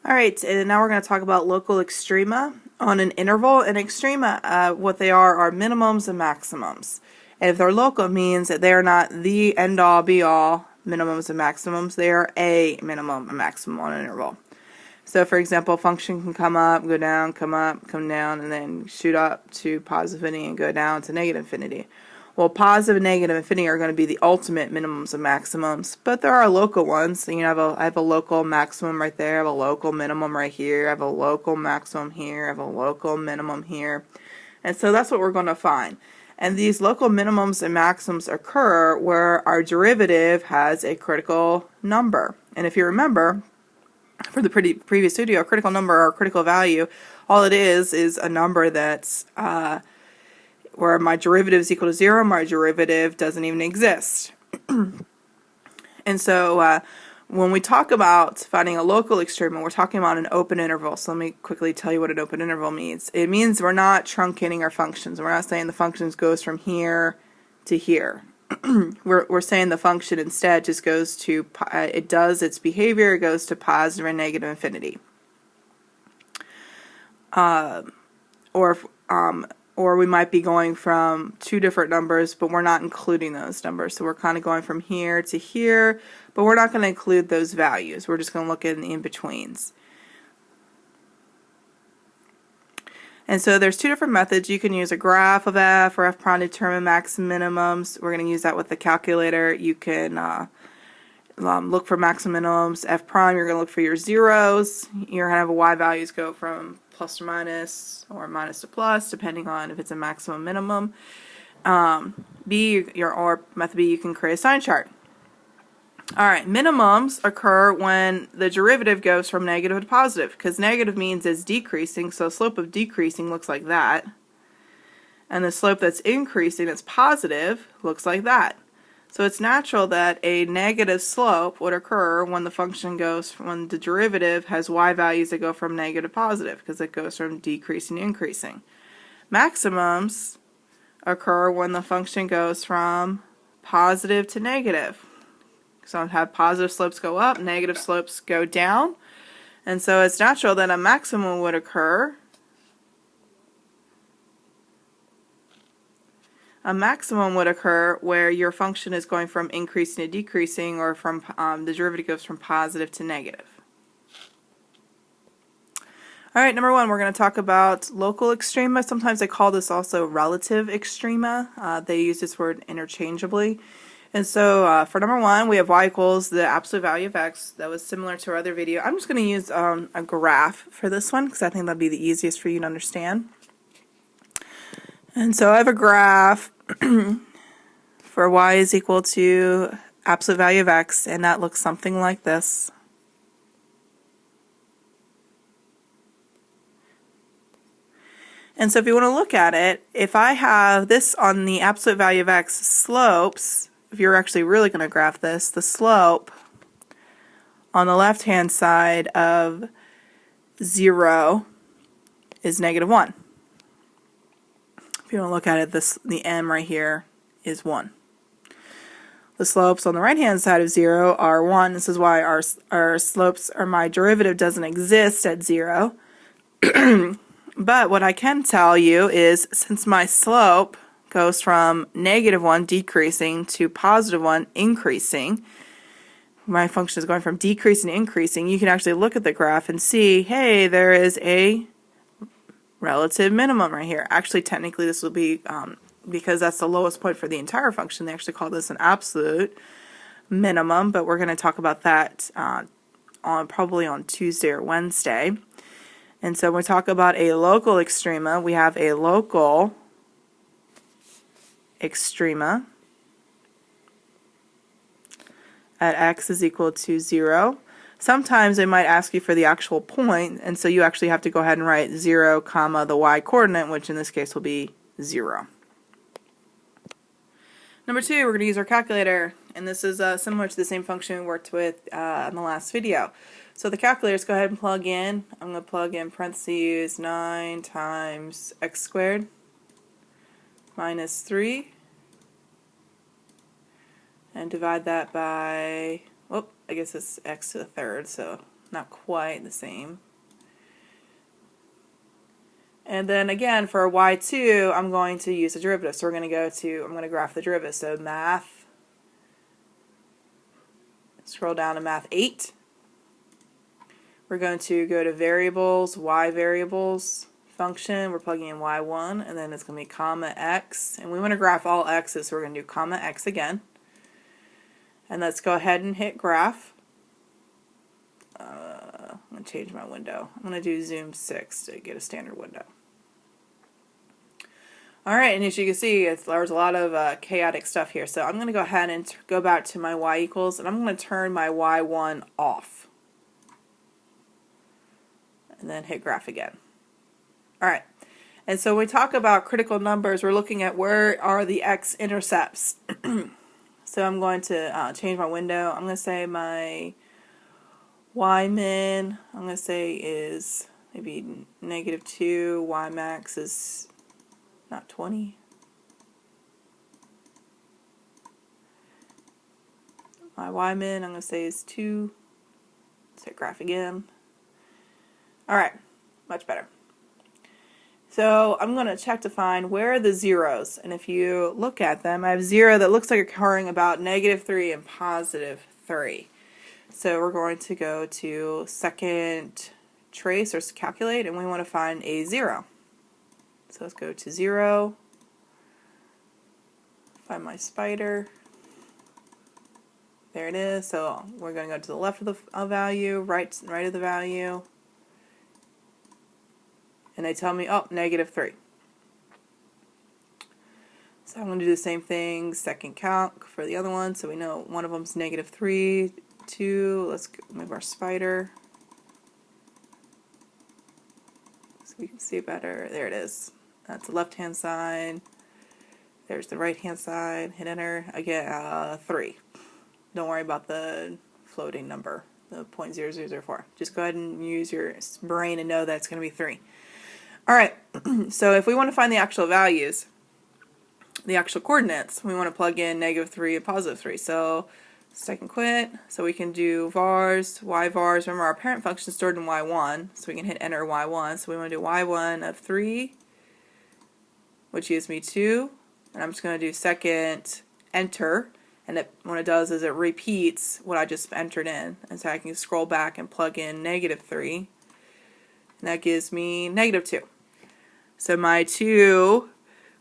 Alright, and now we're going to talk about local extrema on an interval. And extrema, what they are minimums and maximums. And if they're local, it means that they are not the end-all, be-all minimums and maximums. They are a minimum and maximum on an interval. So, for example, a function can come up, come down, and then shoot up to positive infinity and go down to negative infinity. Well, positive and negative infinity are going to be the ultimate minimums and maximums, but there are local ones. You know, I have a local maximum right there, I have a local minimum right here, I have a local maximum here, I have a local minimum here. And so that's what we're going to find. And these local minimums and maximums occur where our derivative has a critical number. And if you remember, for the previous video, a critical number or critical value, all it is a number that's where my derivative is equal to 0, my derivative doesn't even exist. And so when we talk about finding a local extrema, we're talking about an open interval. So let me quickly tell you what an open interval means. It means we're not truncating our functions. We're not saying the functions goes from here to here. We're saying the function instead just goes to, it does its behavior, it goes to positive and negative infinity. Or we might be going from two different numbers, but we're not including those numbers. So we're kind of going from here to here, but we're not going to include those values. We're just going to look at the in-betweens. And so there's two different methods. You can use a graph of f or f prime to determine max and minimums. We're going to use that with the calculator. You can look for max and minimums. F prime, you're going to look for your zeros. You're going to have a y values go from plus to minus or minus to plus, depending on if it's a maximum minimum. Or method B, you can create a sign chart. Alright, minimums occur when the derivative goes from negative to positive, because negative means it's decreasing, so the slope of decreasing looks like that. And the slope that's increasing, that's positive, looks like that. So it's natural that a negative slope would occur when when the derivative has y values that go from negative to positive, because it goes from decreasing to increasing. Maximums occur when the function goes from positive to negative. So I have positive slopes go up, negative slopes go down. And so it's natural that a maximum would occur. A maximum would occur where your function is going from increasing to decreasing, or from the derivative goes from positive to negative. Alright, number one, we're going to talk about local extrema. Sometimes they call this also relative extrema. They use this word interchangeably. And so for number one, we have y equals the absolute value of x. That was similar to our other video. I'm just going to use a graph for this one because I think that'll be the easiest for you to understand. And so I have a graph for y is equal to absolute value of x, and that looks something like this. And so if you want to look at it, if I have this on the absolute value of x slopes, if you're actually really going to graph this, the slope on the left-hand side of 0 is negative 1. If you want to look at it, the m right here is 1. The slopes on the right-hand side of 0 are 1. This is why our slopes, or my derivative, doesn't exist at 0. But what I can tell you is, since my slope goes from negative 1 decreasing to positive 1 increasing, my function is going from decreasing to increasing, you can actually look at the graph and see, hey, there is a relative minimum right here. Actually, technically this will be, because that's the lowest point for the entire function, they actually call this an absolute minimum, but we're going to talk about that probably on Tuesday or Wednesday. And so when we talk about a local extrema, we have a local extrema at x is equal to 0. Sometimes they might ask you for the actual point, and so you actually have to go ahead and write 0, comma, the y coordinate, which in this case will be 0. Number two, we're going to use our calculator, and this is similar to the same function we worked with in the last video. So the calculator, let's go ahead and plug in. I'm going to plug in parentheses 9 times x squared minus 3, and divide that by, I guess it's x to the third, so not quite the same. And then again for y2, I'm going to use the derivative. So I'm going to graph the derivative. So math, scroll down to math 8. We're going to go to variables, y variables, function. We're plugging in y1, and then it's going to be comma x. And we want to graph all x's, so we're going to do comma x again. And let's go ahead and hit graph. I'm going to change my window. I'm going to do zoom 6 to get a standard window. Alright, and as you can see, there's a lot of chaotic stuff here. So I'm going to go ahead and go back to my y equals, and I'm going to turn my y1 off. And then hit graph again. Alright, and so when we talk about critical numbers, we're looking at where are the x-intercepts. So I'm going to change my window. I'm going to say my y-min, I'm going to say is maybe -2, y-max is not 20. My y-min, I'm going to say is 2. Let's hit graph again. Alright, much better. So I'm going to check to find where are the zeros, and if you look at them, I have 0 that looks like occurring about -3 and +3. So we're going to go to second trace or calculate, and we want to find a 0. So let's go to 0, find my spider. There it is. So we're going to go to the left of the value, right of the value. And they tell me, oh, -3. So I'm going to do the same thing, second calc for the other one. So we know one of them's -3, 2. Let's move our spider so we can see it better. There it is. That's the left-hand side. There's the right-hand side. Hit enter. I get 3. Don't worry about the floating number, the 0.0004. Just go ahead and use your brain and know that it's going to be 3. Alright, so if we want to find the actual values, the actual coordinates, we want to plug in -3 and +3. So second quit, so we can do vars, y vars. Remember our parent function is stored in y1, so we can hit enter y1. So we want to do y1 of 3, which gives me 2. And I'm just going to do second enter, and what it does is it repeats what I just entered in. And so I can scroll back and plug in -3. And that gives me -2. So my two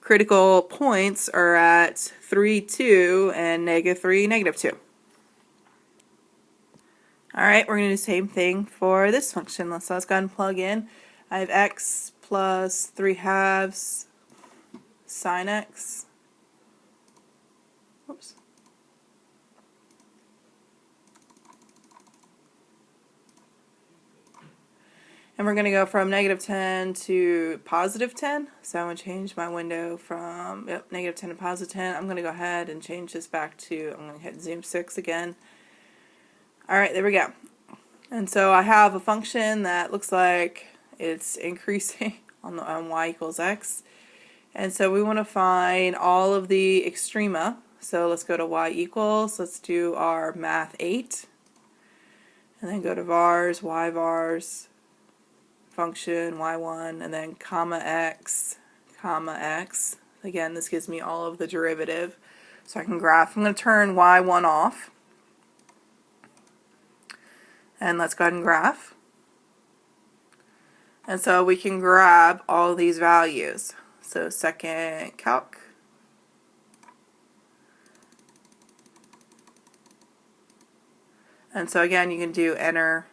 critical points are at 3, 2, and -3, -2. Alright, we're going to do the same thing for this function. So let's go ahead and plug in. I have x plus 3/2 sine x. Oops. And we're going to go from -10 to +10. So I'm going to change my window from -10 to +10. I'm going to go ahead and change this back to, I'm going to hit zoom 6 again. Alright, there we go. And so I have a function that looks like it's increasing on y equals x. And so we want to find all of the extrema. So let's go to y equals. Let's do our math 8. And then go to vars, y vars, function y1, and then comma x. Again, this gives me all of the derivative. So I can graph. I'm going to turn y1 off. And let's go ahead and graph. And so we can grab all these values. So second calc. And so again, you can do enter,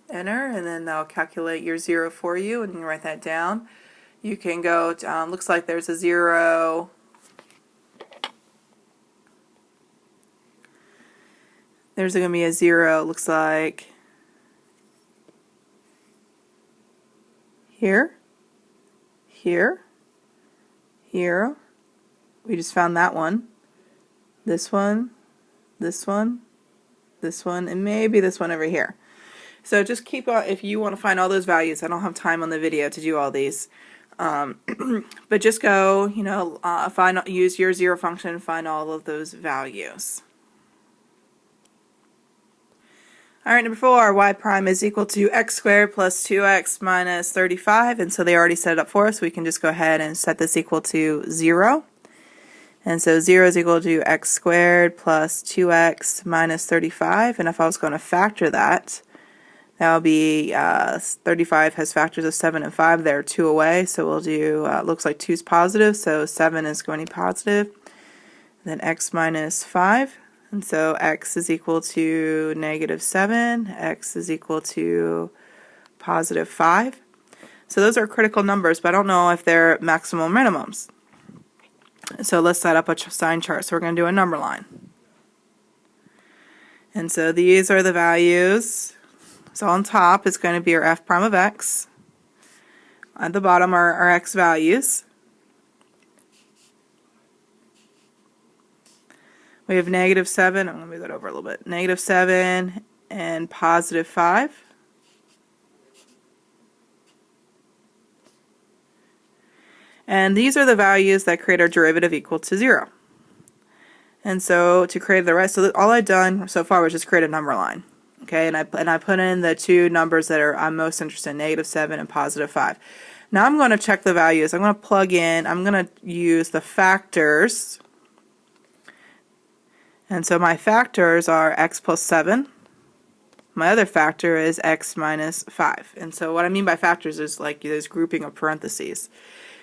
and then that'll calculate your 0 for you, and you can write that down. You can go to, looks like there's a 0. There's going to be a 0, looks like here, here, here. We just found that one. This one, this one, this one, and maybe this one over here. So just keep on, if you want to find all those values. I don't have time on the video to do all these. But just go, use your 0 function and find all of those values. Alright, number 4, y prime is equal to x squared plus 2x minus 35, and so they already set it up for us, so we can just go ahead and set this equal to 0. And so 0 is equal to x squared plus 2x minus 35, and if I was going to factor that, that would be 35 has factors of 7 and 5, they're 2 away, so we'll do, looks like 2 is positive, so 7 is going to be positive, then x minus 5. And so x is equal to negative 7, x is equal to positive 5. So those are critical numbers, but I don't know if they're maximum minimums. So let's set up a sign chart. So we're going to do a number line. And so these are the values. So on top is going to be our f prime of x. At the bottom are our x values. We have negative 7, I'm going to move that over a little bit, negative 7 and positive 5. And these are the values that create our derivative equal to 0. And so to create the rest, so all I've done so far was just create a number line. Okay, and I put in the two numbers that I'm most interested in, negative 7 and positive 5. Now I'm going to check the values. I'm going to plug in, I'm going to use the factors. And so my factors are x plus 7. My other factor is x minus 5. And so what I mean by factors is like this grouping of parentheses.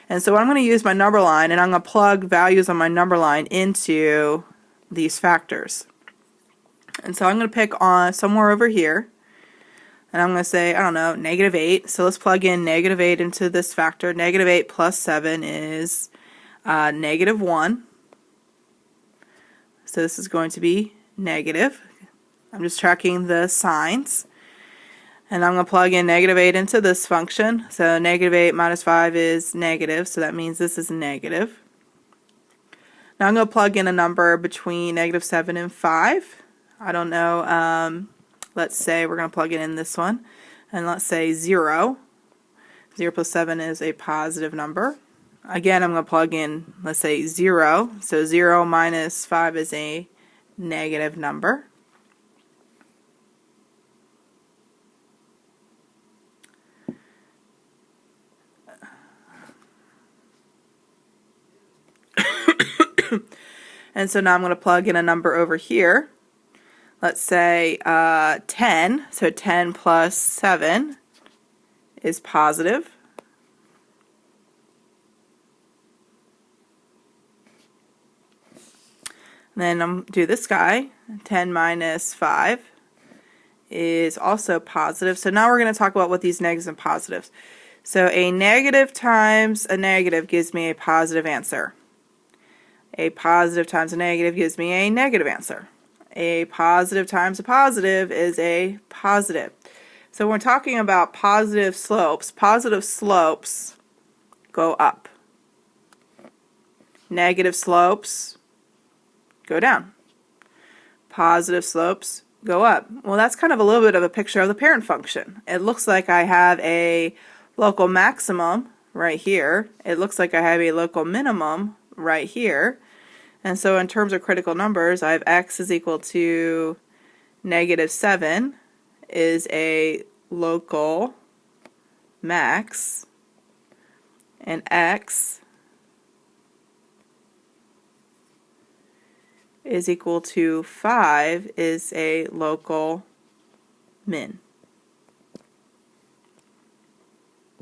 And so I'm going to use my number line, and I'm going to plug values on my number line into these factors. And so I'm going to pick on somewhere over here, and I'm going to say, I don't know, negative 8. So let's plug in negative 8 into this factor. Negative 8 plus 7 is negative 1. So this is going to be negative. I'm just tracking the signs. And I'm going to plug in negative 8 into this function. So negative 8 minus 5 is negative, so that means this is negative. Now I'm going to plug in a number between negative 7 and 5. I don't know, let's say we're going to plug it in this one. And let's say 0. 0 plus 7 is a positive number. Again, I'm going to plug in, let's say 0. So 0 minus 5 is a negative number. And so now I'm going to plug in a number over here. Let's say 10. So 10 plus 7 is positive. Then I'm going to do this guy. 10 minus 5 is also positive. So now we're going to talk about what these negatives and positives. So a negative times a negative gives me a positive answer. A positive times a negative gives me a negative answer. A positive times a positive is a positive. So when we're talking about positive slopes go up. Negative slopes go down. Positive slopes go up. Well, that's kind of a little bit of a picture of the parent function. It looks like I have a local maximum right here. It looks like I have a local minimum right here. And so in terms of critical numbers, I have x is equal to negative 7 is a local max, and x is equal to 5 is a local min.